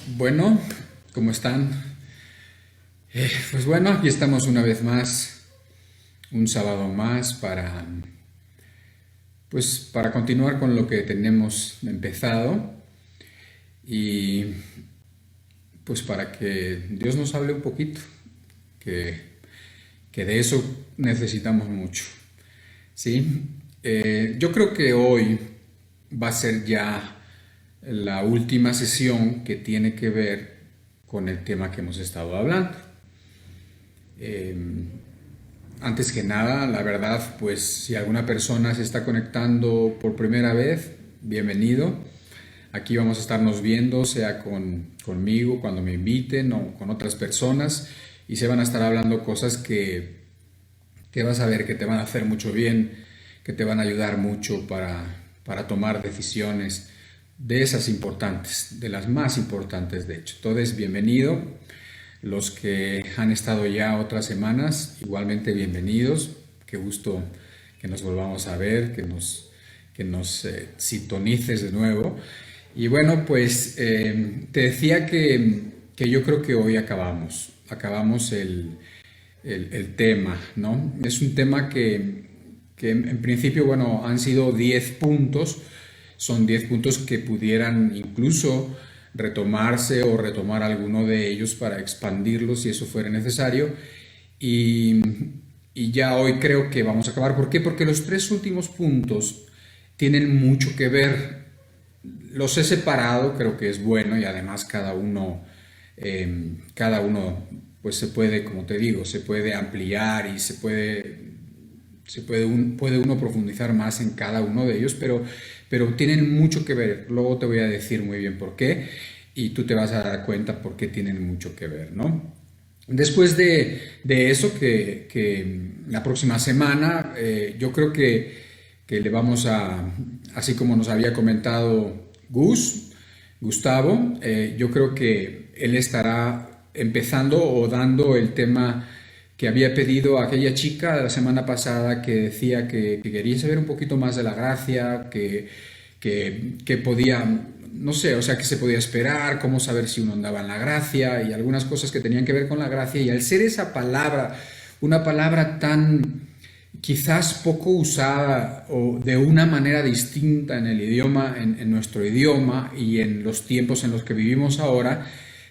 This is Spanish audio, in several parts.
Bueno, ¿cómo están? Pues bueno, aquí estamos una vez más, un sábado más para continuar con lo que tenemos empezado y pues para que Dios nos hable un poquito, que, que de eso necesitamos mucho, ¿sí? Yo creo que hoy va a ser ya la última sesión que tiene que ver con el tema que hemos estado hablando. Eh, Antes que nada, la verdad, pues si alguna persona se está conectando por primera vez, bienvenido. Aquí vamos a estarnos viendo, sea conmigo, cuando me inviten o con otras personas, y se van a estar hablando cosas que vas a ver que te van a hacer mucho bien, que te van a ayudar mucho para tomar decisiones de esas importantes, de las más importantes de hecho. Entonces, bienvenido. Los que han estado ya otras semanas, igualmente bienvenidos. Qué gusto que nos volvamos a ver, que nos sintonices de nuevo. Y bueno, pues te decía que yo creo que hoy acabamos el tema, ¿no? Es un tema que en principio, bueno, han sido 10 puntos, son 10 puntos que pudieran incluso retomarse o retomar alguno de ellos para expandirlos si eso fuera necesario. Y, y ya hoy creo que vamos a acabar. ¿Por qué? Porque los tres últimos puntos tienen mucho que ver. Los he separado, creo que es bueno y además cada uno pues se puede, como te digo, se puede ampliar y puede uno profundizar más en cada uno de ellos, pero tienen mucho que ver. Luego te voy a decir muy bien por qué y tú te vas a dar cuenta por qué tienen mucho que ver, ¿no? Después de eso, que la próxima semana yo creo que le vamos así como nos había comentado Gustavo, yo creo que él estará empezando o dando el tema que había pedido a aquella chica la semana pasada que decía que quería saber un poquito más de la gracia, que podía, no sé, o sea, que se podía esperar, cómo saber si uno andaba en la gracia y algunas cosas que tenían que ver con la gracia. Y al ser esa palabra, una palabra tan quizás poco usada o de una manera distinta en el idioma, en nuestro idioma y en los tiempos en los que vivimos ahora,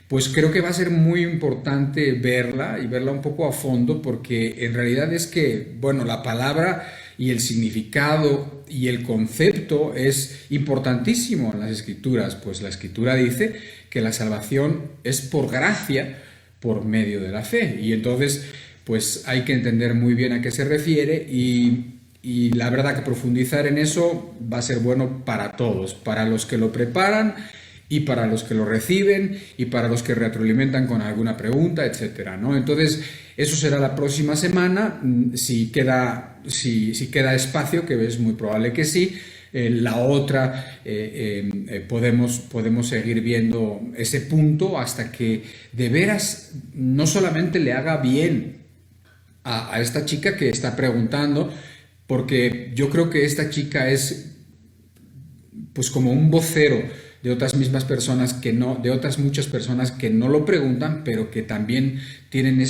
pues creo que va a ser muy importante verla y verla un poco a fondo porque en realidad es que, bueno, la palabra y el significado y el concepto es importantísimo en las escrituras, pues la escritura dice que la salvación es por gracia, por medio de la fe. Y entonces, pues hay que entender muy bien a qué se refiere y la verdad que profundizar en eso va a ser bueno para todos, para los que lo preparan y para los que lo reciben y para los que retroalimentan con alguna pregunta, etcétera, ¿no? Entonces, eso será la próxima semana, si queda espacio, que es muy probable que sí. La otra, podemos seguir viendo ese punto hasta que de veras no solamente le haga bien a esta chica que está preguntando, porque yo creo que esta chica es pues como un vocero de otras mismas personas que no, de otras muchas personas que no lo preguntan, pero que también tienen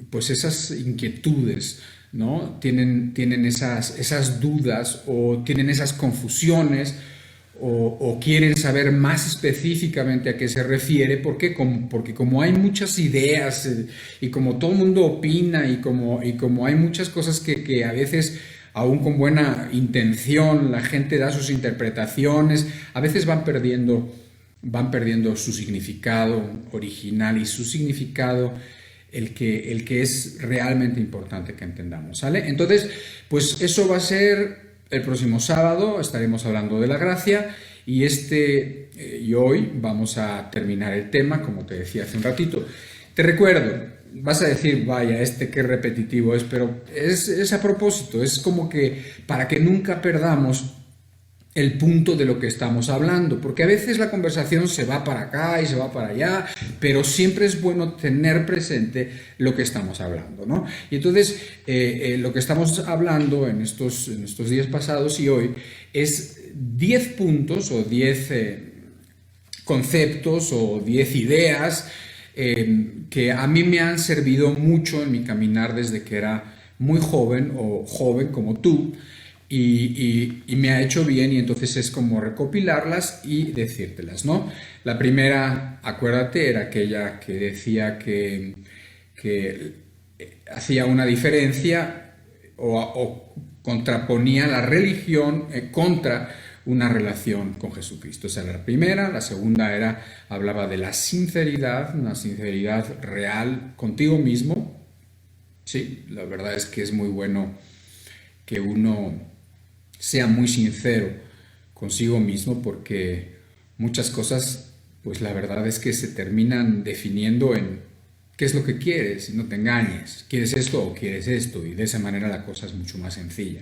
pues esas inquietudes, ¿no? Tienen esas dudas o tienen esas confusiones o quieren saber más específicamente a qué se refiere, porque como hay muchas ideas y como todo el mundo opina y como hay muchas cosas que a veces aún con buena intención la gente da sus interpretaciones, a veces van perdiendo su significado original y su significado el que es realmente importante que entendamos, ¿sale? Entonces, pues eso va a ser el próximo sábado, estaremos hablando de la gracia y hoy vamos a terminar el tema, como te decía hace un ratito. Te recuerdo, vas a decir, vaya, qué repetitivo es, pero es a propósito, es como que para que nunca perdamos el punto de lo que estamos hablando, porque a veces la conversación se va para acá y se va para allá, pero siempre es bueno tener presente lo que estamos hablando, ¿no? Y entonces, lo que estamos hablando en estos días pasados y hoy es 10 puntos o 10 conceptos o 10 ideas que a mí me han servido mucho en mi caminar desde que era muy joven o joven como tú, y me ha hecho bien, y entonces es como recopilarlas y decírtelas, ¿no? La primera, acuérdate, era aquella que decía que hacía una diferencia o contraponía la religión contra una relación con Jesucristo. Esa era la primera. La segunda hablaba de la sinceridad, una sinceridad real contigo mismo. Sí, la verdad es que es muy bueno que uno sea muy sincero consigo mismo, porque muchas cosas, pues la verdad es que se terminan definiendo en qué es lo que quieres, y no te engañes. ¿Quieres esto o quieres esto? Y de esa manera la cosa es mucho más sencilla.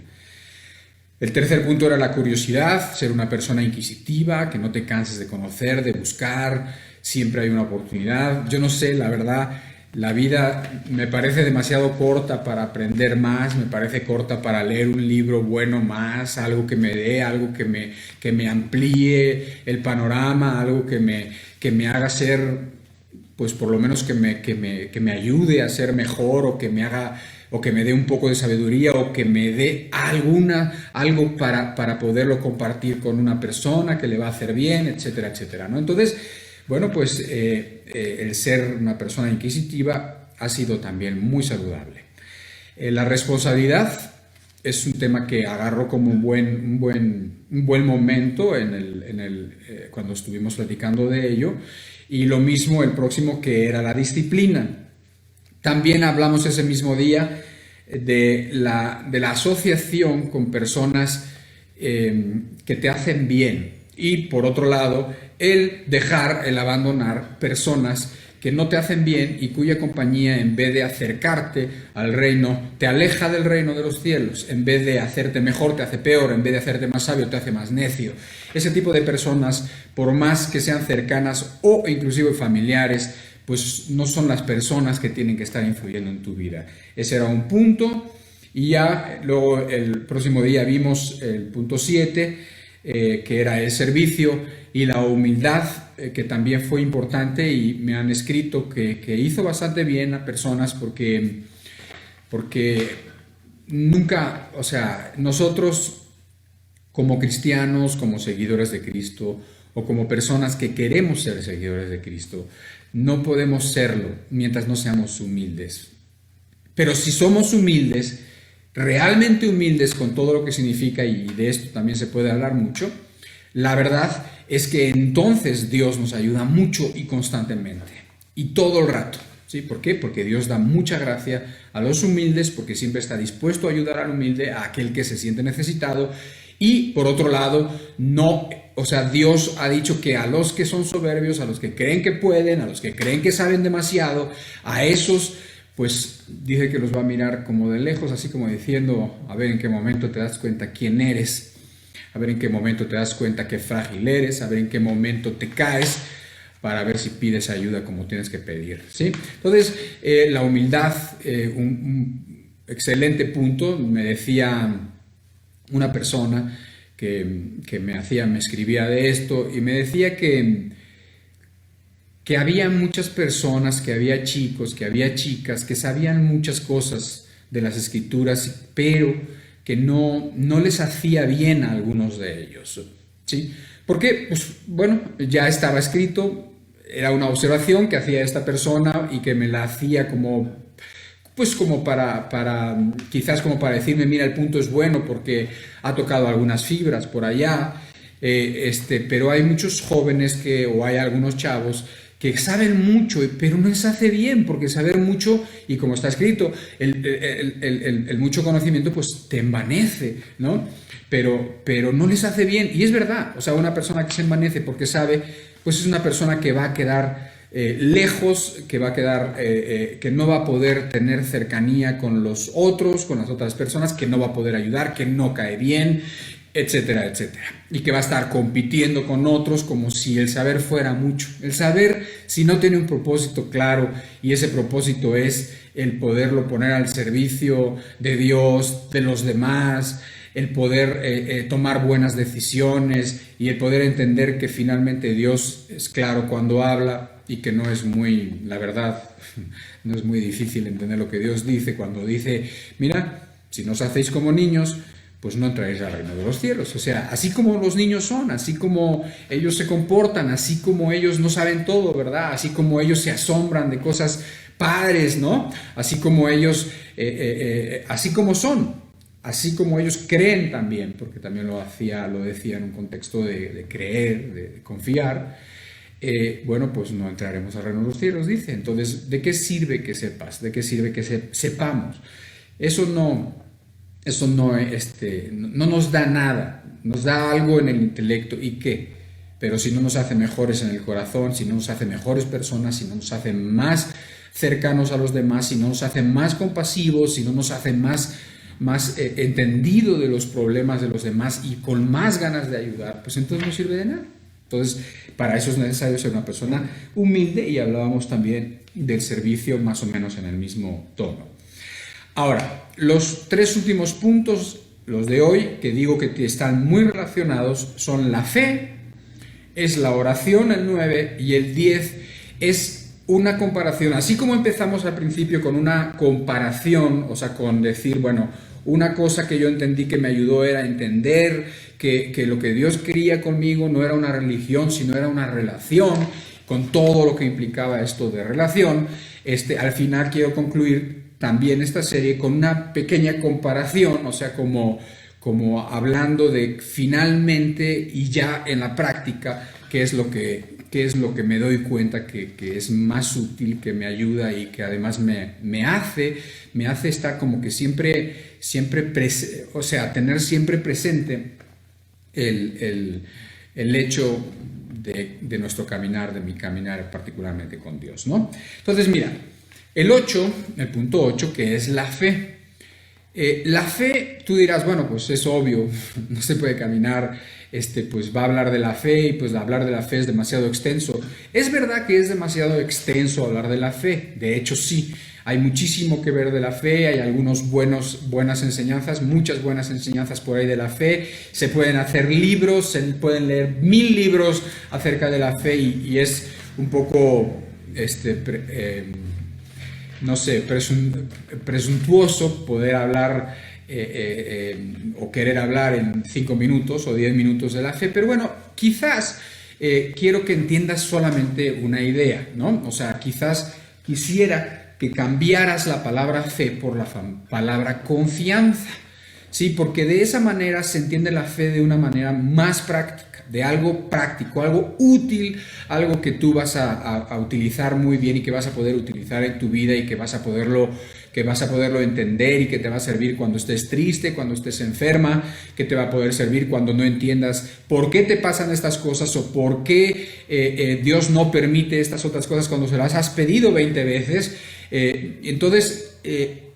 El tercer punto era la curiosidad, ser una persona inquisitiva, que no te canses de conocer, de buscar, siempre hay una oportunidad. Yo no sé, la verdad, la vida me parece demasiado corta para aprender más, me parece corta para leer un libro bueno más, algo que me dé, algo que me amplíe el panorama, algo que me haga ser, pues por lo menos que me ayude a ser mejor, o que me haga, o que me dé un poco de sabiduría, o que me dé algo para poderlo compartir con una persona que le va a hacer bien, etcétera, etcétera, ¿no? Entonces, bueno, pues el ser una persona inquisitiva ha sido también muy saludable. La responsabilidad es un tema que agarró como un buen momento cuando estuvimos platicando de ello, y lo mismo el próximo, que era la disciplina. También hablamos ese mismo día de la asociación con personas que te hacen bien, y por otro lado el abandonar personas que no te hacen bien y cuya compañía, en vez de acercarte al reino, te aleja del reino de los cielos. En vez de hacerte mejor, te hace peor. En vez de hacerte más sabio, te hace más necio. Ese tipo de personas, por más que sean cercanas o inclusive familiares, pues no son las personas que tienen que estar influyendo en tu vida. Ese era un punto. Y ya luego el próximo día vimos el punto 7, que era el servicio y la humildad, que también fue importante, y me han escrito que hizo bastante bien a personas porque nunca, o sea, nosotros como cristianos, como seguidores de Cristo, o como personas que queremos ser seguidores de Cristo, no podemos serlo mientras no seamos humildes. Pero si somos humildes, realmente humildes con todo lo que significa, y de esto también se puede hablar mucho, la verdad es que entonces Dios nos ayuda mucho y constantemente, y todo el rato. ¿Sí? ¿Por qué? Porque Dios da mucha gracia a los humildes, porque siempre está dispuesto a ayudar al humilde, a aquel que se siente necesitado. Y por otro lado, no, o sea, Dios ha dicho que a los que son soberbios, a los que creen que pueden, a los que creen que saben demasiado, a esos, pues dice que los va a mirar como de lejos, así como diciendo, a ver en qué momento te das cuenta quién eres, a ver en qué momento te das cuenta qué frágil eres, a ver en qué momento te caes, para ver si pides ayuda como tienes que pedir, ¿sí? Entonces, la humildad, un excelente punto. Me decía una persona que me escribía de esto, y me decía que había muchas personas, que había chicos, que había chicas que sabían muchas cosas de las Escrituras, pero que no les hacía bien a algunos de ellos, ¿sí? Porque, pues, bueno, ya estaba escrito, era una observación que hacía esta persona y que me la hacía como, pues, como quizás como para decirme, mira, el punto es bueno porque ha tocado algunas fibras por allá, pero hay muchos jóvenes o hay algunos chavos que saben mucho, pero no les hace bien, porque saber mucho, y como está escrito, el mucho conocimiento pues te envanece, ¿no? Pero no les hace bien, y es verdad. O sea, una persona que se envanece porque sabe, pues es una persona que va a quedar lejos, que va a quedar, que no va a poder tener cercanía con los otros, con las otras personas, que no va a poder ayudar, que no cae bien, etcétera, etcétera. Y que va a estar compitiendo con otros como si el saber fuera mucho. El saber, si no tiene un propósito claro, y ese propósito es el poderlo poner al servicio de Dios, de los demás, el poder tomar buenas decisiones y el poder entender que finalmente Dios es claro cuando habla y que no es muy, la verdad, no es muy difícil entender lo que Dios dice cuando dice, mira, si no os hacéis como niños, pues no entraréis al reino de los cielos. O sea, así como los niños son, así como ellos se comportan, así como ellos no saben todo, ¿verdad? Así como ellos se asombran de cosas padres, ¿no? Así como ellos, así como son, así como ellos creen también, porque también lo decía en un contexto de creer, de confiar, bueno, pues no entraremos al reino de los cielos, dice. Entonces, ¿de qué sirve que sepas? ¿De qué sirve que sepamos? Eso no nos da nada, nos da algo en el intelecto, ¿y qué? Pero si no nos hace mejores en el corazón, si no nos hace mejores personas, si no nos hace más cercanos a los demás, si no nos hace más compasivos, si no nos hace más entendido de los problemas de los demás y con más ganas de ayudar, pues entonces no sirve de nada. Entonces, para eso es necesario ser una persona humilde, y hablábamos también del servicio más o menos en el mismo tono. Ahora, los 3 últimos puntos, los de hoy, que digo que están muy relacionados, son la fe, es la oración, el 9, y el 10 es una comparación. Así como empezamos al principio con una comparación, o sea, con decir, bueno, una cosa que yo entendí que me ayudó era entender que lo que Dios quería conmigo no era una religión, sino era una relación, con todo lo que implicaba esto de relación. Al final quiero concluir también esta serie con una pequeña comparación, o sea, como hablando de finalmente y ya en la práctica, qué es lo que me doy cuenta que es más útil, que me ayuda y que además me hace estar como que siempre o sea, tener siempre presente el hecho de nuestro caminar, de mi caminar particularmente con Dios, ¿no? Entonces, mira, el punto 8, que es la fe. La fe, tú dirás, bueno, pues es obvio, no se puede caminar, pues va a hablar de la fe y pues hablar de la fe es demasiado extenso. Es verdad que es demasiado extenso hablar de la fe, de hecho sí, hay muchísimo que ver de la fe, hay buenas enseñanzas, muchas buenas enseñanzas por ahí de la fe, se pueden hacer libros, se pueden leer 1000 libros acerca de la fe y es un poco, no sé, presuntuoso poder hablar o querer hablar en 5 minutos o 10 minutos de la fe, pero bueno, quizás quiero que entiendas solamente una idea, ¿no? O sea, quizás quisiera que cambiaras la palabra fe por la palabra confianza, ¿sí? Porque de esa manera se entiende la fe de una manera más práctica, de algo práctico, algo útil, algo que tú vas a utilizar muy bien y que vas a poder utilizar en tu vida y que vas a poderlo entender y que te va a servir cuando estés triste, cuando estés enferma, que te va a poder servir cuando no entiendas por qué te pasan estas cosas o por qué Dios no permite estas otras cosas cuando se las has pedido 20 veces. Entonces,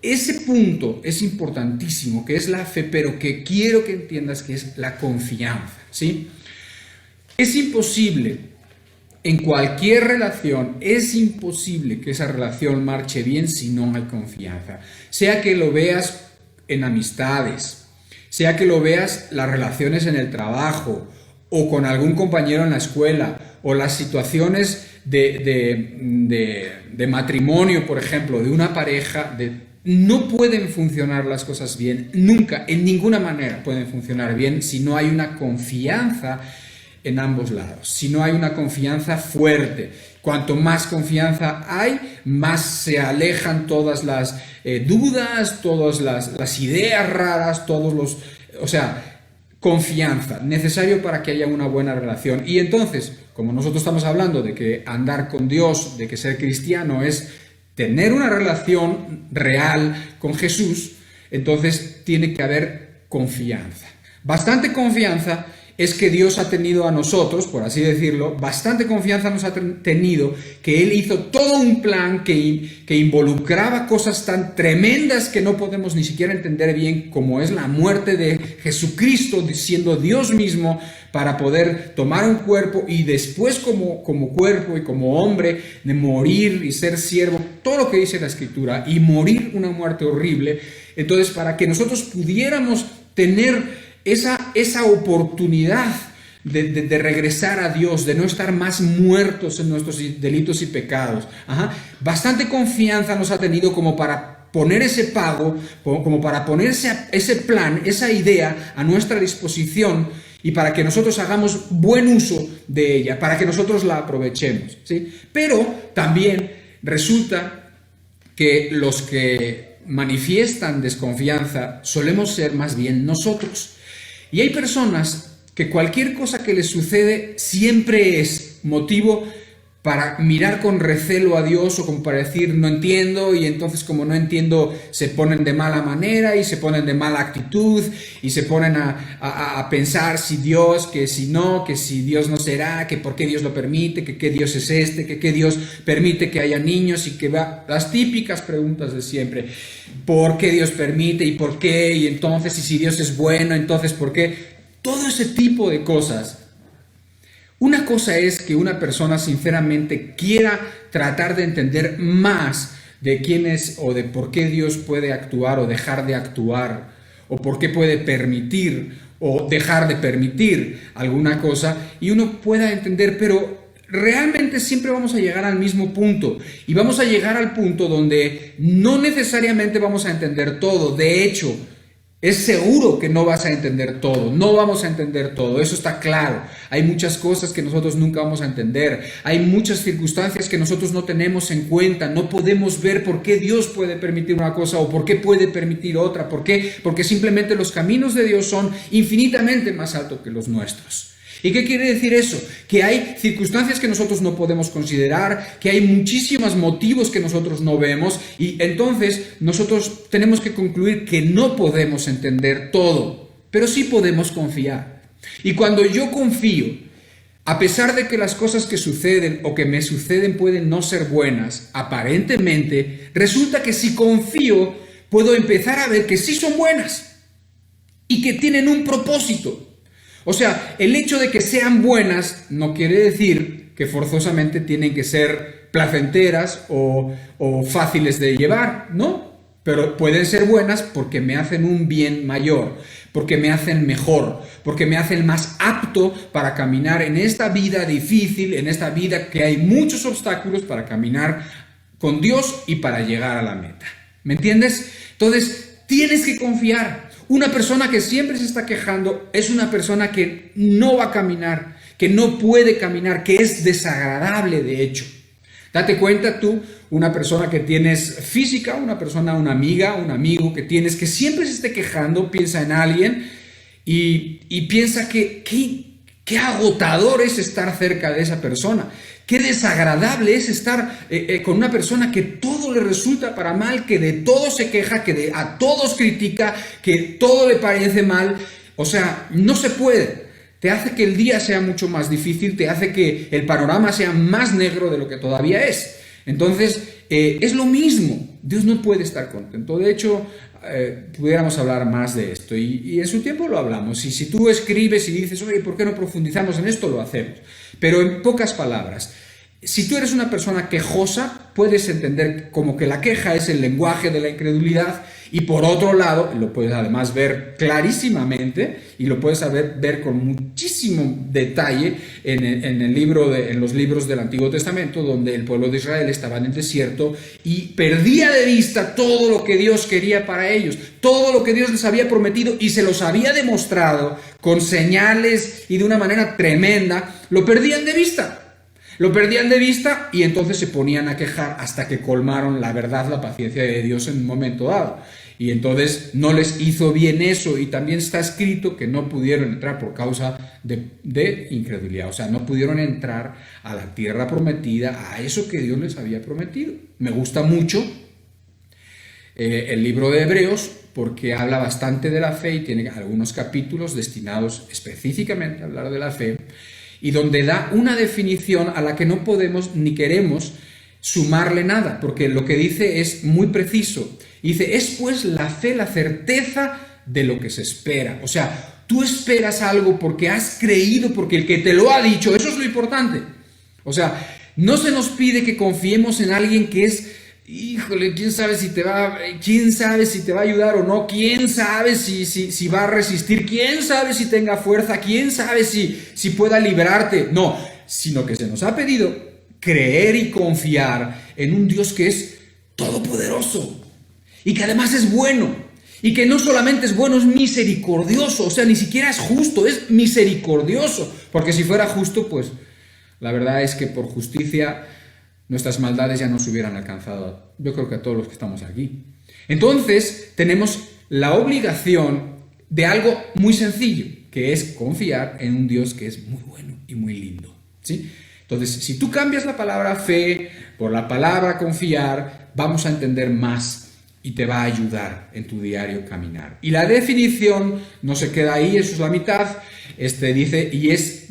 ese punto es importantísimo, que es la fe, pero que quiero que entiendas que es la confianza, ¿sí? Es imposible, en cualquier relación, es imposible que esa relación marche bien si no hay confianza. Sea que lo veas en amistades, sea que lo veas las relaciones en el trabajo o con algún compañero en la escuela o las situaciones de matrimonio, por ejemplo, de una pareja, no pueden funcionar las cosas bien, nunca, en ninguna manera pueden funcionar bien si no hay una confianza en ambos lados, si no hay una confianza fuerte. Cuanto más confianza hay, más se alejan todas las dudas, todas las ideas raras, o sea, confianza, necesario para que haya una buena relación. Y entonces, como nosotros estamos hablando de que andar con Dios, de que ser cristiano es tener una relación real con Jesús, entonces tiene que haber confianza. Bastante confianza es que Dios ha tenido a nosotros, por así decirlo, bastante confianza nos ha tenido, que Él hizo todo un plan que involucraba cosas tan tremendas que no podemos ni siquiera entender bien, como es la muerte de Jesucristo siendo Dios mismo, para poder tomar un cuerpo y después como cuerpo y como hombre, de morir y ser siervo, todo lo que dice la Escritura, y morir una muerte horrible. Entonces, para que nosotros pudiéramos tener esa oportunidad de regresar a Dios, de no estar más muertos en nuestros delitos y pecados. Bastante confianza nos ha tenido como para poner ese pago, como para poner ese plan, esa idea a nuestra disposición y para que nosotros hagamos buen uso de ella, para que nosotros la aprovechemos, ¿sí? Pero también resulta que los que manifiestan desconfianza solemos ser más bien nosotros. Y hay personas que cualquier cosa que les sucede siempre es motivo para mirar con recelo a Dios o como para decir no entiendo, y entonces como no entiendo se ponen de mala manera y se ponen de mala actitud y se ponen a pensar si Dios, que si no, que si Dios no será, que por qué Dios lo permite, que qué Dios es este, que qué Dios permite que haya niños y que va, las típicas preguntas de siempre, ¿por qué Dios permite y por qué? Y entonces, y si Dios es bueno, entonces ¿por qué? Todo ese tipo de cosas. Una cosa es que una persona sinceramente quiera tratar de entender más de quién es o de por qué Dios puede actuar o dejar de actuar, o por qué puede permitir o dejar de permitir alguna cosa, y uno pueda entender, pero realmente siempre vamos a llegar al mismo punto, y vamos a llegar al punto donde no necesariamente vamos a entender todo. De hecho, es seguro que no vas a entender todo, no vamos a entender todo, eso está claro. Hay muchas cosas que nosotros nunca vamos a entender, hay muchas circunstancias que nosotros no tenemos en cuenta, no podemos ver por qué Dios puede permitir una cosa o por qué puede permitir otra. ¿Por qué? Porque simplemente los caminos de Dios son infinitamente más altos que los nuestros. ¿Y qué quiere decir eso? Que hay circunstancias que nosotros no podemos considerar, que hay muchísimos motivos que nosotros no vemos, y entonces nosotros tenemos que concluir que no podemos entender todo, pero sí podemos confiar. Y cuando yo confío, a pesar de que las cosas que suceden o que me suceden pueden no ser buenas, aparentemente, resulta que si confío, puedo empezar a ver que sí son buenas y que tienen un propósito. O sea, el hecho de que sean buenas no quiere decir que forzosamente tienen que ser placenteras o fáciles de llevar, ¿no? Pero pueden ser buenas porque me hacen un bien mayor, porque me hacen mejor, porque me hacen más apto para caminar en esta vida difícil, en esta vida que hay muchos obstáculos para caminar con Dios y para llegar a la meta. ¿Me entiendes? Entonces, tienes que confiar. Una persona que siempre se está quejando es una persona que no va a caminar, que no puede caminar, que es desagradable de hecho. Date cuenta tú, una persona que tienes física, una persona, una amiga, un amigo que tienes que siempre se esté quejando, piensa en alguien y piensa que qué agotador es estar cerca de esa persona. Qué desagradable es estar con una persona que todo le resulta para mal, que de todo se queja, que a todos critica, que todo le parece mal. O sea, no se puede. Te hace que el día sea mucho más difícil, te hace que el panorama sea más negro de lo que todavía es. Entonces, es lo mismo. Dios no puede estar contento. De hecho, pudiéramos hablar más de esto y en su tiempo lo hablamos. Y si tú escribes y dices, oye, ¿por qué no profundizamos en esto? Lo hacemos. Pero en pocas palabras, si tú eres una persona quejosa, puedes entender como que la queja es el lenguaje de la incredulidad, y por otro lado, lo puedes además ver clarísimamente y lo puedes ver con muchísimo detalle en los libros del Antiguo Testamento, donde el pueblo de Israel estaba en el desierto y perdía de vista todo lo que Dios quería para ellos, todo lo que Dios les había prometido y se los había demostrado con señales y de una manera tremenda. Lo perdían de vista. Lo perdían de vista y entonces se ponían a quejar hasta que colmaron la verdad, la paciencia de Dios en un momento dado. Y entonces no les hizo bien eso, y también está escrito que no pudieron entrar por causa de incredulidad. O sea, no pudieron entrar a la tierra prometida, a eso que Dios les había prometido. Me gusta mucho el libro de Hebreos porque habla bastante de la fe y tiene algunos capítulos destinados específicamente a hablar de la fe, y donde da una definición a la que no podemos ni queremos sumarle nada, porque lo que dice es muy preciso. Dice, es pues la fe la certeza de lo que se espera. O sea, tú esperas algo porque has creído, porque el que te lo ha dicho, eso es lo importante. O sea, no se nos pide que confiemos en alguien que es híjole, quién sabe si te va a ayudar o no, quién sabe si va a resistir, quién sabe si tenga fuerza, quién sabe si pueda librarte. No, sino que se nos ha pedido creer y confiar en un Dios que es todopoderoso y que además es bueno. Y que no solamente es bueno, es misericordioso. O sea, ni siquiera es justo, es misericordioso. Porque si fuera justo, pues la verdad es que por justicia nuestras maldades ya nos hubieran alcanzado. Yo creo que a todos los que estamos aquí. Entonces, tenemos la obligación de algo muy sencillo, que es confiar en un Dios que es muy bueno y muy lindo, ¿sí? Entonces, si tú cambias la palabra fe por la palabra confiar, vamos a entender más y te va a ayudar en tu diario caminar. Y la definición no se queda ahí, eso es la mitad. Dice, y es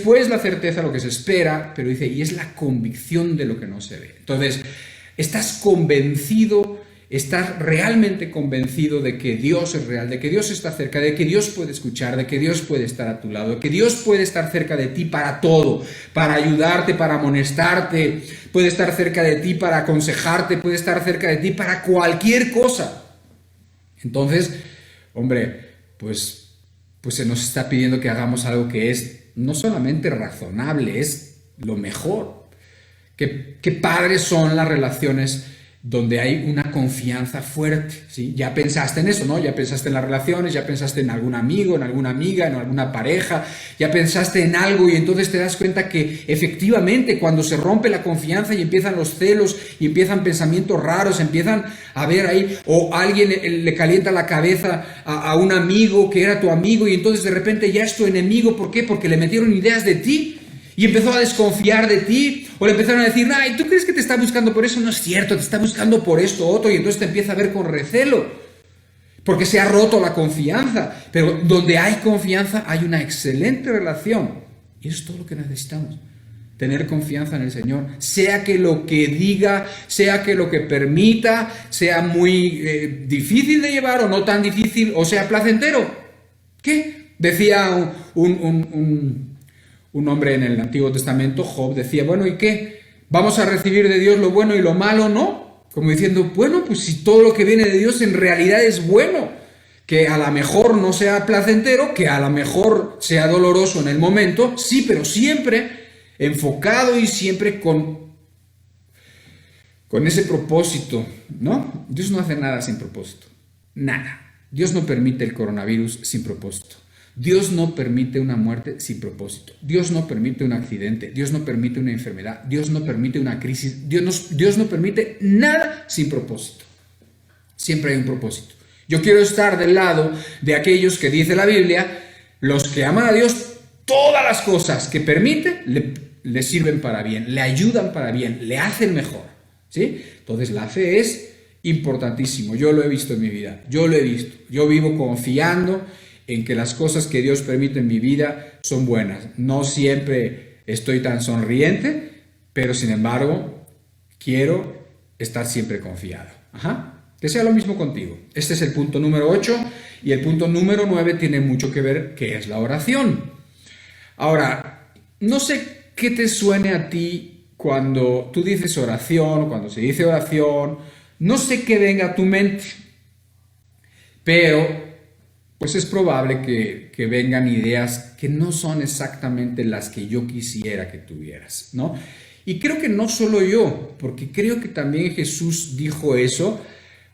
pues la certeza lo que se espera, pero dice, y es la convicción de lo que no se ve. Entonces, estás convencido, estás realmente convencido de que Dios es real, de que Dios está cerca, de que Dios puede escuchar, de que Dios puede estar a tu lado, de que Dios puede estar cerca de ti para todo, para ayudarte, para amonestarte, puede estar cerca de ti para aconsejarte, puede estar cerca de ti para cualquier cosa. Entonces, hombre, pues se nos está pidiendo que hagamos algo que es no solamente razonable, es lo mejor. Qué padres son las relaciones donde hay una confianza fuerte, ¿sí? Ya pensaste en eso, ¿no? Ya pensaste en las relaciones, ya pensaste en algún amigo, en alguna amiga, en alguna pareja, ya pensaste en algo y entonces te das cuenta que efectivamente cuando se rompe la confianza y empiezan los celos y empiezan pensamientos raros, empiezan a ver ahí, o alguien le calienta la cabeza a un amigo que era tu amigo y entonces de repente ya es tu enemigo. ¿Por qué? Porque le metieron ideas de ti. Y empezó a desconfiar de ti, o le empezaron a decir, ay, ¿tú crees que te está buscando por eso? No es cierto, te está buscando por esto otro, y entonces te empieza a ver con recelo, porque se ha roto la confianza. Pero donde hay confianza hay una excelente relación, y eso es todo lo que necesitamos, tener confianza en el Señor, sea que lo que diga, sea que lo que permita, sea muy difícil de llevar o no tan difícil, o sea placentero. ¿Qué? Decía un hombre en el Antiguo Testamento, Job, decía, bueno, ¿y qué? ¿Vamos a recibir de Dios lo bueno y lo malo no? Como diciendo, bueno, pues si todo lo que viene de Dios en realidad es bueno, que a lo mejor no sea placentero, que a lo mejor sea doloroso en el momento, sí, pero siempre enfocado y siempre con ese propósito, ¿no? Dios no hace nada sin propósito, nada. Dios no permite el coronavirus sin propósito. Dios no permite una muerte sin propósito. Dios no permite un accidente. Dios no permite una enfermedad. Dios no permite una crisis. Dios no permite nada sin propósito. Siempre hay un propósito. Yo quiero estar del lado de aquellos que dice la Biblia, los que aman a Dios, todas las cosas que permite le sirven para bien, le ayudan para bien, le hacen mejor, ¿sí? Entonces la fe es importantísimo. Yo lo he visto en mi vida. Yo lo he visto. Yo vivo confiando en que las cosas que Dios permite en mi vida son buenas. No siempre estoy tan sonriente, pero sin embargo, quiero estar siempre confiado. Que sea lo mismo contigo. Este es el punto número 8 y el punto número 9 tiene mucho que ver, que es la oración. Ahora, no sé qué te suene a ti cuando tú dices oración, cuando se dice oración, no sé qué venga a tu mente, pero pues es probable que vengan ideas que no son exactamente las que yo quisiera que tuvieras, ¿no? Y creo que no solo yo, porque creo que también Jesús dijo eso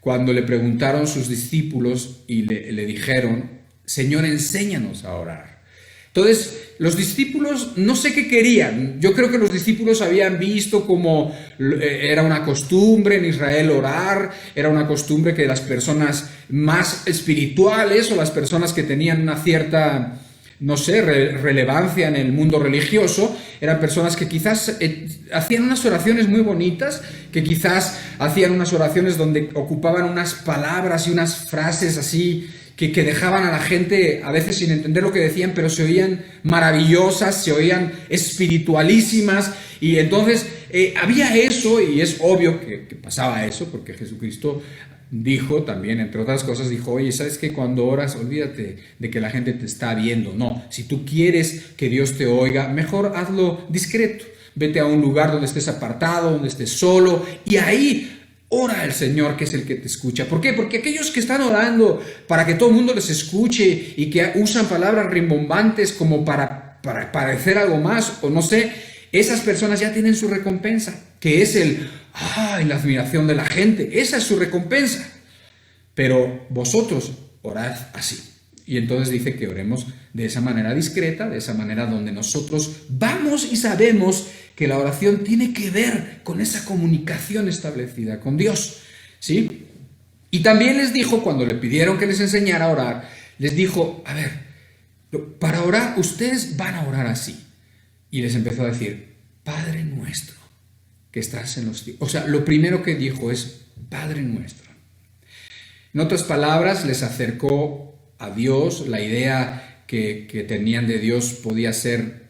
cuando le preguntaron sus discípulos y le dijeron, Señor, enséñanos a orar. Entonces, los discípulos no sé qué querían. Yo creo que los discípulos habían visto como era una costumbre en Israel orar, era una costumbre que las personas más espirituales o las personas que tenían una cierta, no sé, relevancia en el mundo religioso, eran personas que quizás hacían unas oraciones muy bonitas, que quizás hacían unas oraciones donde ocupaban unas palabras y unas frases así que dejaban a la gente a veces sin entender lo que decían, pero se oían maravillosas, se oían espiritualísimas, y entonces había eso, y es obvio que pasaba eso, porque Jesucristo dijo también, entre otras cosas, dijo, oye, ¿sabes qué? Cuando oras, olvídate de que la gente te está viendo. No, si tú quieres que Dios te oiga, mejor hazlo discreto. Vete a un lugar donde estés apartado, donde estés solo, y ahí ora al Señor, que es el que te escucha. ¿Por qué? Porque aquellos que están orando para que todo el mundo les escuche y que usan palabras rimbombantes como para parecer algo más, o no sé, esas personas ya tienen su recompensa, que es la admiración de la gente. Esa es su recompensa. Pero vosotros orad así. Y entonces dice que oremos de esa manera discreta, de esa manera donde nosotros vamos y sabemos que la oración tiene que ver con esa comunicación establecida con Dios, ¿sí? Y también les dijo, cuando le pidieron que les enseñara a orar, les dijo, a ver, para orar, ustedes van a orar así. Y les empezó a decir, Padre nuestro, que estás en los cielos. O sea, lo primero que dijo es, Padre nuestro. En otras palabras, les acercó a Dios. La idea que tenían de Dios podía ser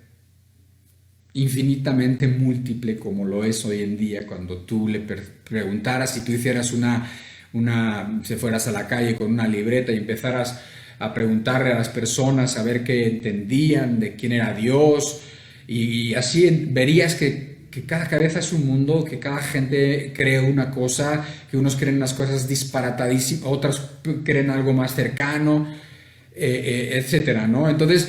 infinitamente múltiple, como lo es hoy en día. Cuando tú le preguntaras, si tú hicieras si fueras a la calle con una libreta y empezaras a preguntarle a las personas a ver qué entendían de quién era Dios, y así verías que cada cabeza es un mundo, que cada gente cree una cosa, que unos creen unas cosas disparatadísimas, otros creen algo más cercano, etcétera, ¿no? Entonces,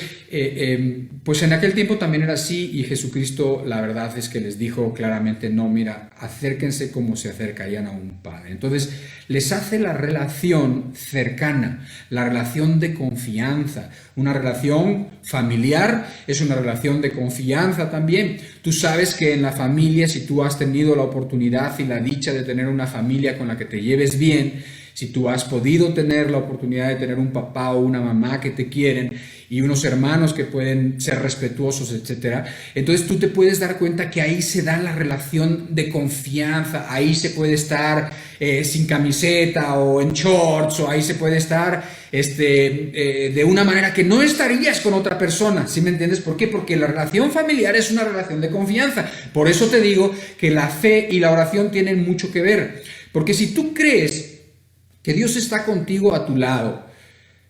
pues en aquel tiempo también era así, y Jesucristo, la verdad es que les dijo claramente, no, mira, acérquense como se acercarían a un padre. Entonces, les hace la relación cercana, la relación de confianza. Una relación familiar es una relación de confianza también. Tú sabes que en la familia, si tú has tenido la oportunidad y la dicha de tener una familia con la que te lleves bien, si tú has podido tener la oportunidad de tener un papá o una mamá que te quieren y unos hermanos que pueden ser respetuosos, etc., entonces tú te puedes dar cuenta que ahí se da la relación de confianza, ahí se puede estar sin camiseta o en shorts, o ahí se puede estar de una manera que no estarías con otra persona, ¿sí me entiendes? ¿Por qué? Porque la relación familiar es una relación de confianza. Por eso te digo que la fe y la oración tienen mucho que ver, porque si tú crees que Dios está contigo a tu lado,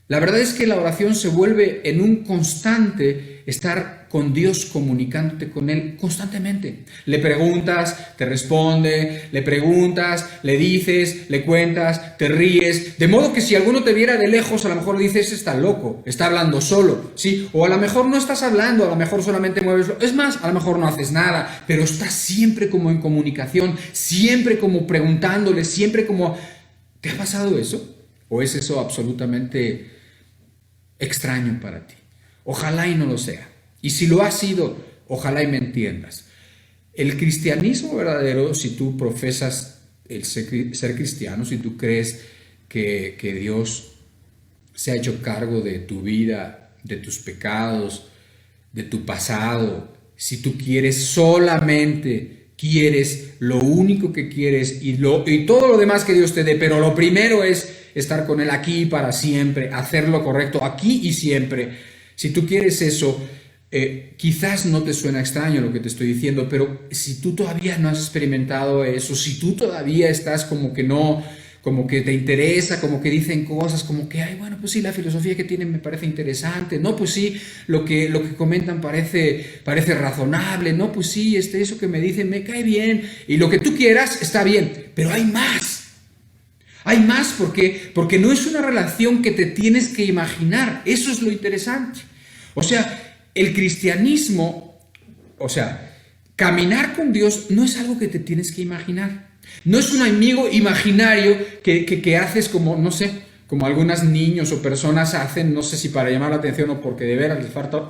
la verdad es que la oración se vuelve en un constante estar con Dios, comunicándote con Él constantemente. Le preguntas, te responde, le preguntas, le dices, le cuentas, te ríes, de modo que si alguno te viera de lejos, a lo mejor dices, está loco, está hablando solo, ¿sí? O a lo mejor no estás hablando, a lo mejor solamente mueves, es más, a lo mejor no haces nada, pero estás siempre como en comunicación, siempre como preguntándole, siempre como... ¿Te ha pasado eso? ¿O es eso absolutamente extraño para ti? Ojalá y no lo sea. Y si lo ha sido, ojalá y me entiendas. El cristianismo verdadero, si tú profesas el ser cristiano, si tú crees que Dios se ha hecho cargo de tu vida, de tus pecados, de tu pasado, si tú quieres lo único que quieres y todo lo demás que Dios te dé, pero lo primero es estar con Él aquí para siempre, hacer lo correcto aquí y siempre. Si tú quieres eso, quizás no te suena extraño lo que te estoy diciendo, pero si tú todavía no has experimentado eso, si tú todavía estás como que no, como que te interesa, como que dicen cosas, como que, ay, bueno, pues sí, la filosofía que tienen me parece interesante, no, pues sí, lo que comentan parece razonable, no, pues sí, eso que me dicen me cae bien, y lo que tú quieras está bien, pero hay más. Hay más porque no es una relación que te tienes que imaginar, eso es lo interesante. O sea, el cristianismo, caminar con Dios no es algo que te tienes que imaginar. No es un amigo imaginario que haces como, no sé, como algunos niños o personas hacen, no sé si para llamar la atención o porque de veras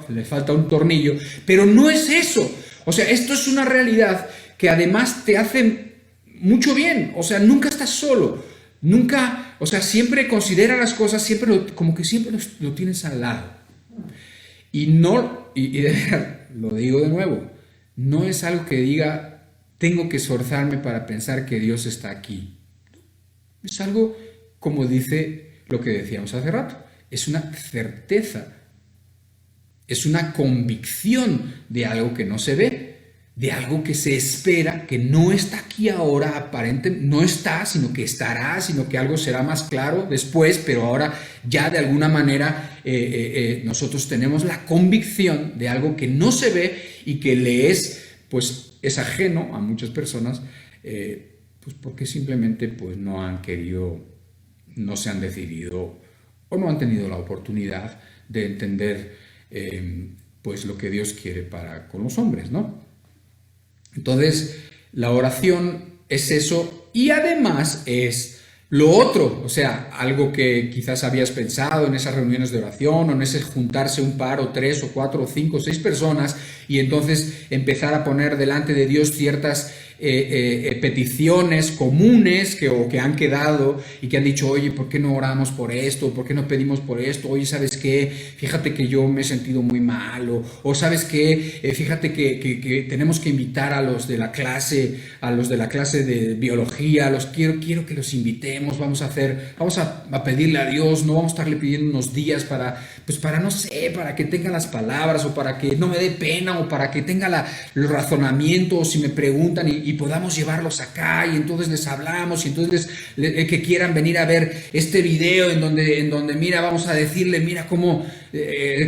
les falta un tornillo, pero no es eso. O sea, esto es una realidad que además te hace mucho bien. O sea, nunca estás solo, nunca, o sea, siempre considera las cosas, como que siempre lo tienes al lado. Y de veras, lo digo de nuevo, no es algo que diga, tengo que esforzarme para pensar que Dios está aquí. Es algo, como dice lo que decíamos hace rato, es una certeza, es una convicción de algo que no se ve, de algo que se espera, que no está aquí ahora, aparentemente no está, sino que estará, sino que algo será más claro después, pero ahora ya de alguna manera nosotros tenemos la convicción de algo que no se ve y que le es, pues, es ajeno a muchas personas, Pues porque simplemente pues, no han querido, no se han decidido o no han tenido la oportunidad de entender pues lo que Dios quiere para con los hombres, ¿no? Entonces, la oración es eso y además es lo otro, o sea, algo que quizás habías pensado en esas reuniones de oración o en ese juntarse un par o tres o cuatro o cinco o seis personas y entonces empezar a poner delante de Dios ciertas peticiones comunes que han quedado y que han dicho, oye, ¿por qué no oramos por esto? ¿Por qué no pedimos por esto? Oye, ¿sabes qué? Fíjate que yo me he sentido muy mal. O ¿sabes qué? Fíjate que tenemos que invitar a los de la clase de biología, quiero que los invitemos, vamos a pedirle a Dios, no vamos a estarle pidiendo unos días para no sé, para que tenga las palabras o para que no me dé pena o para que tenga los razonamientos si me preguntan y podamos llevarlos acá y entonces les hablamos y entonces que quieran venir a ver este video en donde mira, vamos a decirle, mira cómo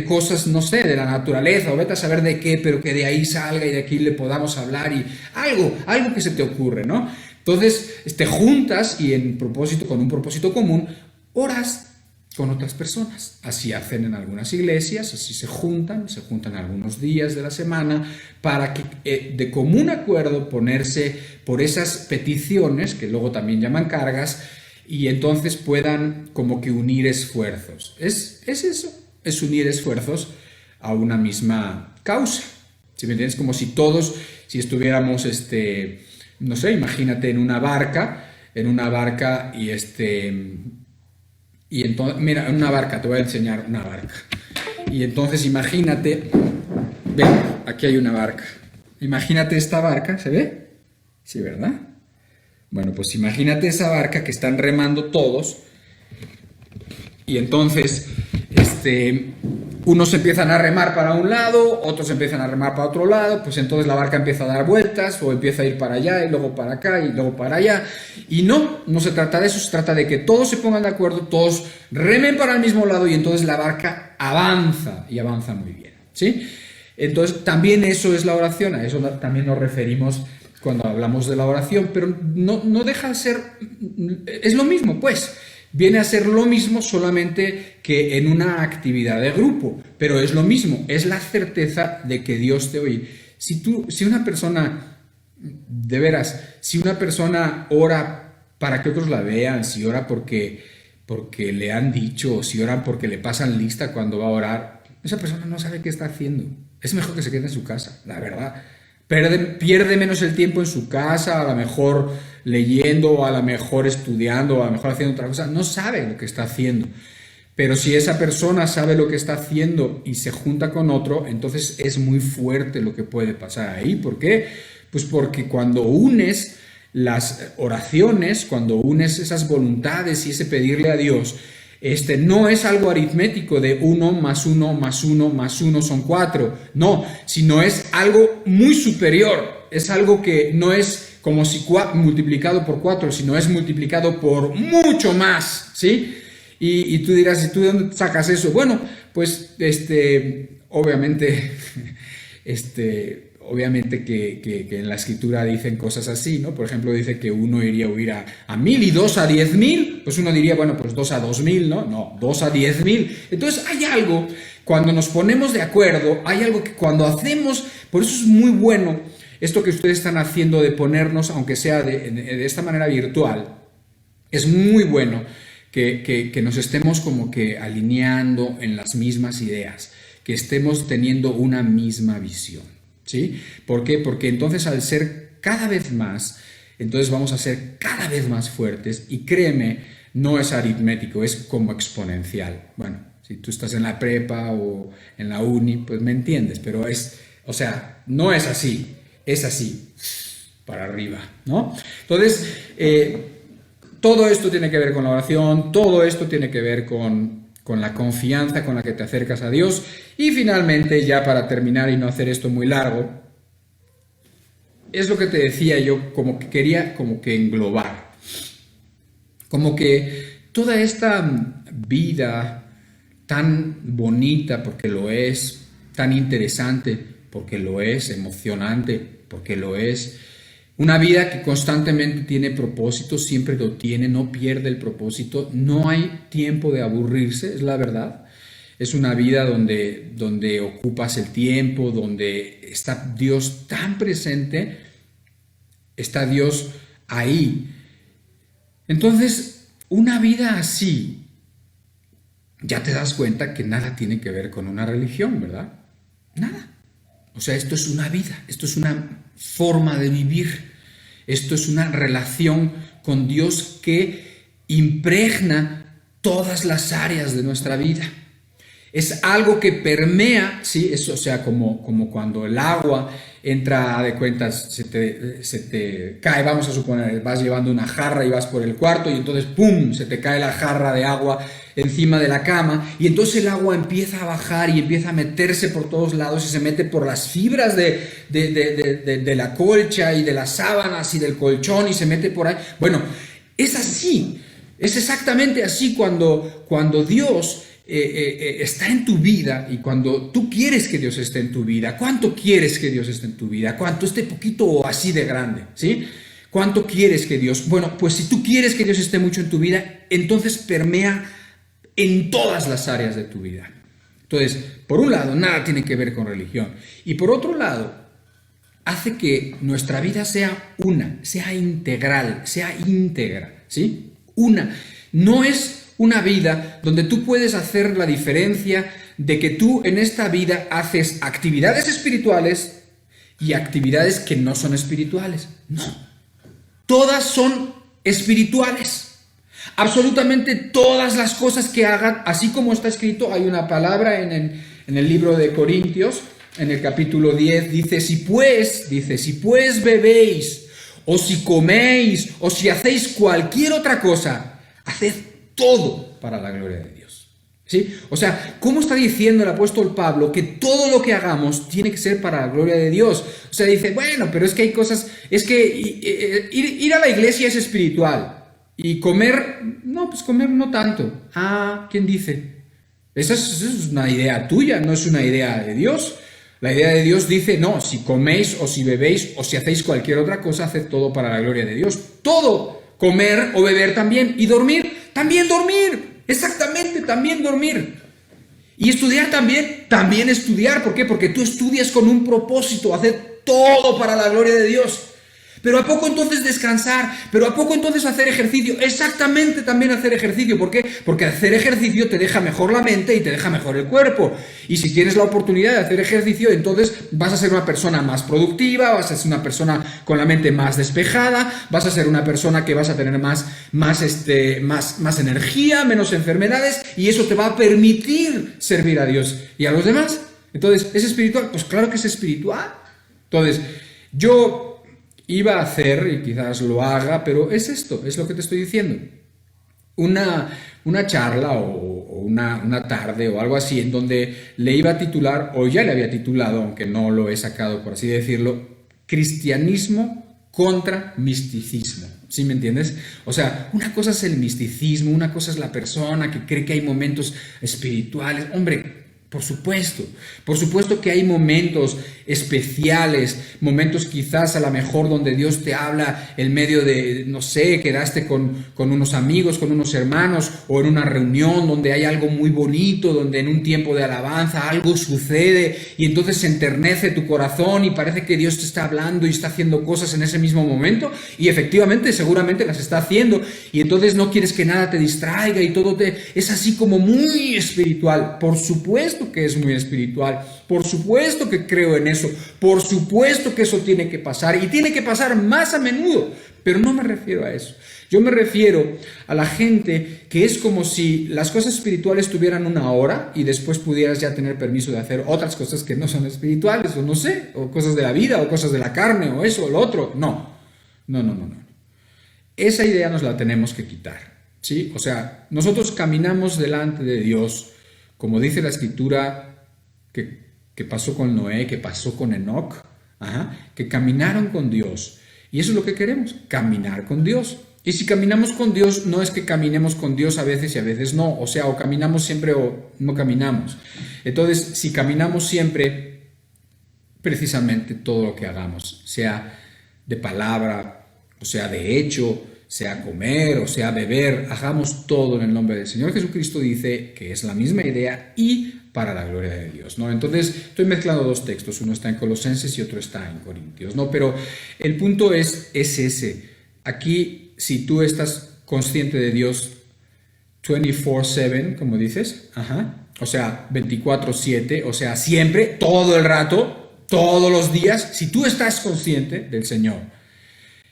cosas, no sé, de la naturaleza o vete a saber de qué, pero que de ahí salga y de aquí le podamos hablar y algo que se te ocurre, ¿no? Entonces te juntas y con un propósito común, oras con otras personas. Así hacen en algunas iglesias, así se juntan algunos días de la semana para que de común acuerdo ponerse por esas peticiones, que luego también llaman cargas, y entonces puedan como que unir esfuerzos. Es eso, es unir esfuerzos a una misma causa. ¿Sí me entiendes? Como si todos, si estuviéramos, no sé, imagínate en una barca y entonces, mira, una barca, te voy a enseñar una barca. Y entonces imagínate, ven, aquí hay una barca. Imagínate esta barca, ¿se ve? Sí, ¿verdad? Bueno, pues imagínate esa barca que están remando todos. Y entonces, unos empiezan a remar para un lado, otros empiezan a remar para otro lado, pues entonces la barca empieza a dar vueltas o empieza a ir para allá y luego para acá y luego para allá. Y no se trata de eso, se trata de que todos se pongan de acuerdo, todos remen para el mismo lado y entonces la barca avanza y avanza muy bien, ¿sí? Entonces también eso es la oración, a eso también nos referimos cuando hablamos de la oración, pero no deja de ser, es lo mismo, pues. Viene a ser lo mismo solamente que en una actividad de grupo, pero es lo mismo, es la certeza de que Dios te oye. Si una persona, de veras, si una persona ora para que otros la vean, si ora porque le han dicho, o si ora porque le pasan lista cuando va a orar, esa persona no sabe qué está haciendo. Es mejor que se quede en su casa, la verdad. Pierde menos el tiempo en su casa, a lo mejor leyendo, o a lo mejor estudiando, o a lo mejor haciendo otra cosa. No sabe lo que está haciendo. Pero si esa persona sabe lo que está haciendo y se junta con otro, entonces es muy fuerte lo que puede pasar ahí. ¿Por qué? Pues porque cuando unes las oraciones, cuando unes esas voluntades y ese pedirle a Dios, no es algo aritmético de 1 más 1 más 1 más 1 son 4, no, sino es algo muy superior, es algo que no es como si multiplicado por 4, sino es multiplicado por mucho más, ¿sí? Y tú dirás, ¿y tú de dónde sacas eso? Bueno, pues obviamente, obviamente que en la escritura dicen cosas así, ¿no? Por ejemplo, dice que uno iría a huir a 1000 y 2 a 10.000, pues uno diría, bueno, pues 2 a 2000, ¿no? No, 2 a 10.000. Entonces hay algo, cuando nos ponemos de acuerdo, hay algo que cuando hacemos, por eso es muy bueno esto que ustedes están haciendo de ponernos, aunque sea de esta manera virtual, es muy bueno que nos estemos como que alineando en las mismas ideas, que estemos teniendo una misma visión. ¿Sí? ¿Por qué? Porque entonces al ser cada vez más, entonces vamos a ser cada vez más fuertes y créeme, no es aritmético, es como exponencial. Bueno, si tú estás en la prepa o en la uni, pues me entiendes, pero no es así, es así, para arriba, ¿no? Entonces, todo esto tiene que ver con la oración, todo esto tiene que ver con la confianza con la que te acercas a Dios. Y finalmente, ya para terminar y no hacer esto muy largo, es lo que te decía yo, como que quería como que englobar, como que toda esta vida tan bonita, porque lo es, tan interesante, porque lo es, emocionante, porque lo es, Una vida que constantemente tiene propósito, siempre lo tiene, no pierde el propósito, no hay tiempo de aburrirse, es la verdad. Es una vida donde ocupas el tiempo, donde está Dios tan presente, está Dios ahí. Entonces, una vida así, ya te das cuenta que nada tiene que ver con una religión, ¿verdad? Nada. O sea, esto es una vida, esto es una forma de vivir, esto es una relación con Dios que impregna todas las áreas de nuestra vida. Es algo que permea, ¿sí? Es, o sea, como cuando el agua entra de cuentas, se te cae, vamos a suponer, vas llevando una jarra y vas por el cuarto y entonces ¡pum!, se te cae la jarra de agua encima de la cama y entonces el agua empieza a bajar y empieza a meterse por todos lados y se mete por las fibras de la colcha y de las sábanas y del colchón y se mete por ahí. Bueno, es así, es exactamente así cuando Dios está en tu vida y cuando tú quieres que Dios esté en tu vida. ¿Cuánto quieres que Dios esté en tu vida? ¿Cuánto? Esté poquito o así de grande, ¿sí? ¿Cuánto quieres que Dios? Bueno, pues si tú quieres que Dios esté mucho en tu vida, entonces permea en todas las áreas de tu vida. Entonces, por un lado, nada tiene que ver con religión. Y por otro lado, hace que nuestra vida sea una, sea integral, sea íntegra, ¿sí? Una. No es una vida donde tú puedes hacer la diferencia de que tú en esta vida haces actividades espirituales y actividades que no son espirituales. No. Todas son espirituales. Absolutamente todas las cosas que hagan, así como está escrito, hay una palabra en el libro de Corintios, en el capítulo 10, dice, si pues bebéis, o si coméis, o si hacéis cualquier otra cosa, haced todo para la gloria de Dios. ¿Sí? O sea, ¿cómo está diciendo el apóstol Pablo que todo lo que hagamos tiene que ser para la gloria de Dios? O sea, dice, bueno, pero es que hay cosas, es que ir a la iglesia es espiritual. Y comer, no, pues comer no tanto. Ah, ¿quién dice? Esa es una idea tuya, no es una idea de Dios. La idea de Dios dice, no, si coméis o si bebéis o si hacéis cualquier otra cosa, haced todo para la gloria de Dios. Todo. Comer o beber también. Y dormir, también dormir. Exactamente, también dormir. Y estudiar también estudiar. ¿Por qué? Porque tú estudias con un propósito, hacer todo para la gloria de Dios. Pero ¿a poco entonces descansar? ¿Pero a poco entonces hacer ejercicio? Exactamente también hacer ejercicio. ¿Por qué? Porque hacer ejercicio te deja mejor la mente y te deja mejor el cuerpo. Y si tienes la oportunidad de hacer ejercicio, entonces vas a ser una persona más productiva, vas a ser una persona con la mente más despejada, vas a ser una persona que vas a tener más energía, menos enfermedades, y eso te va a permitir servir a Dios y a los demás. Entonces, ¿es espiritual? Pues claro que es espiritual. Entonces, yo iba a hacer, y quizás lo haga, pero es esto, es lo que te estoy diciendo. Una charla o una tarde o algo así en donde le iba a titular, o ya le había titulado, aunque no lo he sacado por así decirlo, Cristianismo contra misticismo. ¿Sí me entiendes? O sea, una cosa es el misticismo, una cosa es la persona que cree que hay momentos espirituales. Hombre, por supuesto que hay momentos especiales, momentos quizás a lo mejor donde Dios te habla en medio de, no sé, quedaste con unos amigos, con unos hermanos o en una reunión donde hay algo muy bonito, donde en un tiempo de alabanza algo sucede y entonces se enternece tu corazón y parece que Dios te está hablando y está haciendo cosas en ese mismo momento y efectivamente, seguramente las está haciendo y entonces no quieres que nada te distraiga y todo es así como muy espiritual. Por supuesto que es muy espiritual, por supuesto que creo en eso, por supuesto que eso tiene que pasar y tiene que pasar más a menudo, pero no me refiero a eso. Yo me refiero a la gente que es como si las cosas espirituales tuvieran una hora y después pudieras ya tener permiso de hacer otras cosas que no son espirituales o no sé, o cosas de la vida o cosas de la carne o eso o lo otro. No. Esa idea nos la tenemos que quitar, ¿sí? O sea, nosotros caminamos delante de Dios, como dice la escritura que pasó con Noé, que pasó con Enoc, que caminaron con Dios. Y eso es lo que queremos, caminar con Dios. Y si caminamos con Dios, no es que caminemos con Dios a veces y a veces no. O sea, o caminamos siempre o no caminamos. Entonces, si caminamos siempre, precisamente todo lo que hagamos, sea de palabra, o sea de hecho, sea comer o sea beber, hagamos todo en el nombre del Señor Jesucristo, dice que es la misma idea y para la gloria de Dios, ¿no? Entonces estoy mezclando dos textos, uno está en Colosenses y otro está en Corintios, ¿no? Pero el punto es ese. Aquí, si tú estás consciente de Dios 24/7, como dices, o sea, 24/7, o sea, siempre, todo el rato, todos los días, si tú estás consciente del Señor,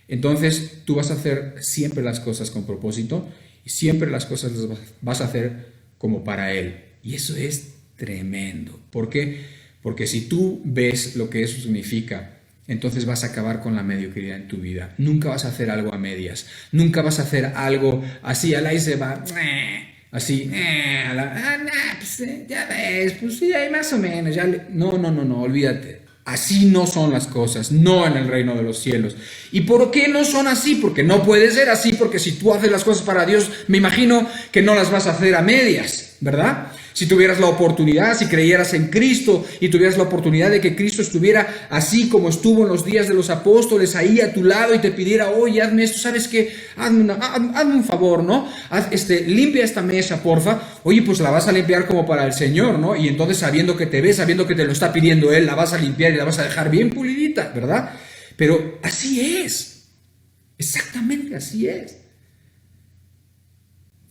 entonces tú vas a hacer siempre las cosas con propósito y siempre las cosas las vas a hacer como para Él. Y eso es tremendo. ¿Por qué? Porque si tú ves lo que eso significa, entonces vas a acabar con la mediocridad en tu vida. Nunca vas a hacer algo a medias. Nunca vas a hacer algo así, al ahí se va, así, pues, ya ves, pues sí, hay más o menos. No, olvídate. Así no son las cosas, no en el reino de los cielos. ¿Y por qué no son así? Porque no puede ser así, porque si tú haces las cosas para Dios, me imagino que no las vas a hacer a medias, ¿verdad? Si tuvieras la oportunidad, si creyeras en Cristo y tuvieras la oportunidad de que Cristo estuviera así como estuvo en los días de los apóstoles, ahí a tu lado y te pidiera, oye, hazme esto, ¿sabes qué? Hazme un favor, ¿no? Limpia esta mesa, porfa. Oye, pues la vas a limpiar como para el Señor, ¿no? Y entonces sabiendo que te ve, sabiendo que te lo está pidiendo Él, la vas a limpiar y la vas a dejar bien pulidita, ¿verdad? Pero así es. Exactamente así es.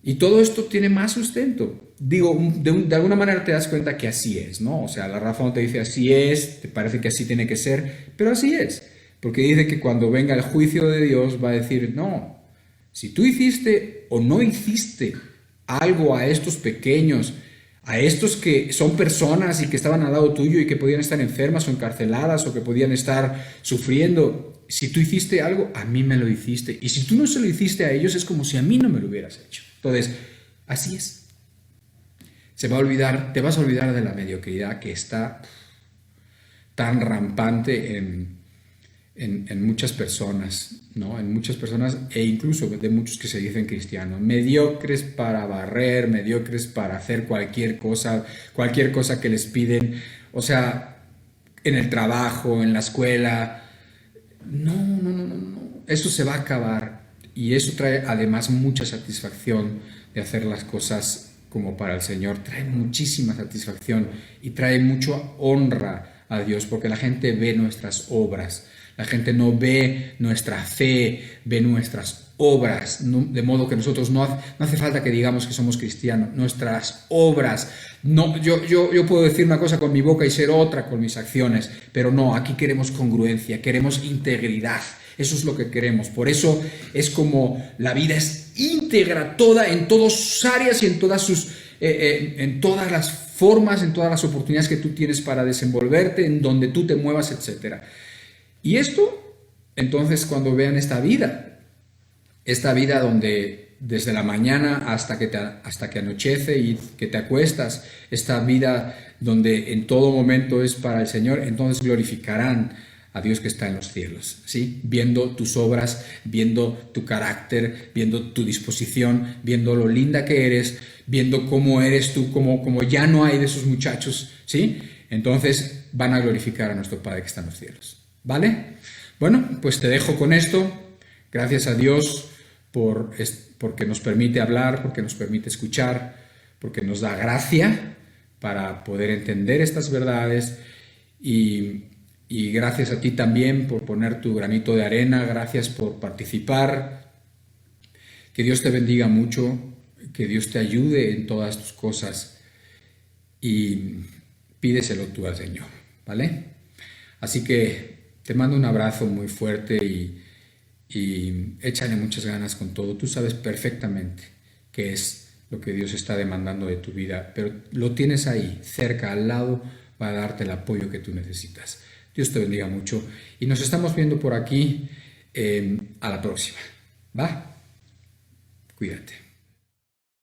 Y todo esto tiene más sustento. Digo, de alguna manera te das cuenta que así es, ¿no? O sea, la razón te dice así es, te parece que así tiene que ser, pero así es. Porque dice que cuando venga el juicio de Dios va a decir, no, si tú hiciste o no hiciste algo a estos pequeños, a estos que son personas y que estaban al lado tuyo y que podían estar enfermas o encarceladas o que podían estar sufriendo, si tú hiciste algo, a mí me lo hiciste. Y si tú no se lo hiciste a ellos, es como si a mí no me lo hubieras hecho. Entonces, así es. Te vas a olvidar de la mediocridad que está tan rampante en muchas personas, ¿no? En muchas personas e incluso de muchos que se dicen cristianos. Mediocres para barrer, mediocres para hacer cualquier cosa que les piden. O sea, en el trabajo, en la escuela. No. Eso se va a acabar y eso trae además mucha satisfacción de hacer las cosas como para el Señor, trae muchísima satisfacción y trae mucha honra a Dios, porque la gente ve nuestras obras, la gente no ve nuestra fe, ve nuestras obras, de modo que nosotros no hace falta que digamos que somos cristianos, nuestras obras, no, yo puedo decir una cosa con mi boca y ser otra con mis acciones, pero no, aquí queremos congruencia, queremos integridad. Eso es lo que queremos. Por eso es como la vida es íntegra, toda, en todas sus áreas y en todas las formas, en todas las oportunidades que tú tienes para desenvolverte, en donde tú te muevas, etc. Y esto, entonces, cuando vean esta vida donde desde la mañana hasta que anochece y que te acuestas, esta vida donde en todo momento es para el Señor, entonces glorificarán a Dios que está en los cielos, ¿sí? Viendo tus obras, viendo tu carácter, viendo tu disposición, viendo lo linda que eres, viendo cómo eres tú, como ya no hay de esos muchachos, ¿sí? Entonces van a glorificar a nuestro Padre que está en los cielos, ¿vale? Bueno, pues te dejo con esto. Gracias a Dios porque nos permite hablar, porque nos permite escuchar, porque nos da gracia para poder entender estas verdades y gracias a ti también por poner tu granito de arena, gracias por participar. Que Dios te bendiga mucho, que Dios te ayude en todas tus cosas y pídeselo tú al Señor, ¿vale? Así que te mando un abrazo muy fuerte y échale muchas ganas con todo. Tú sabes perfectamente qué es lo que Dios está demandando de tu vida, pero lo tienes ahí, cerca, al lado, para darte el apoyo que tú necesitas. Dios te bendiga mucho y nos estamos viendo por aquí a la próxima. ¿Va? Cuídate.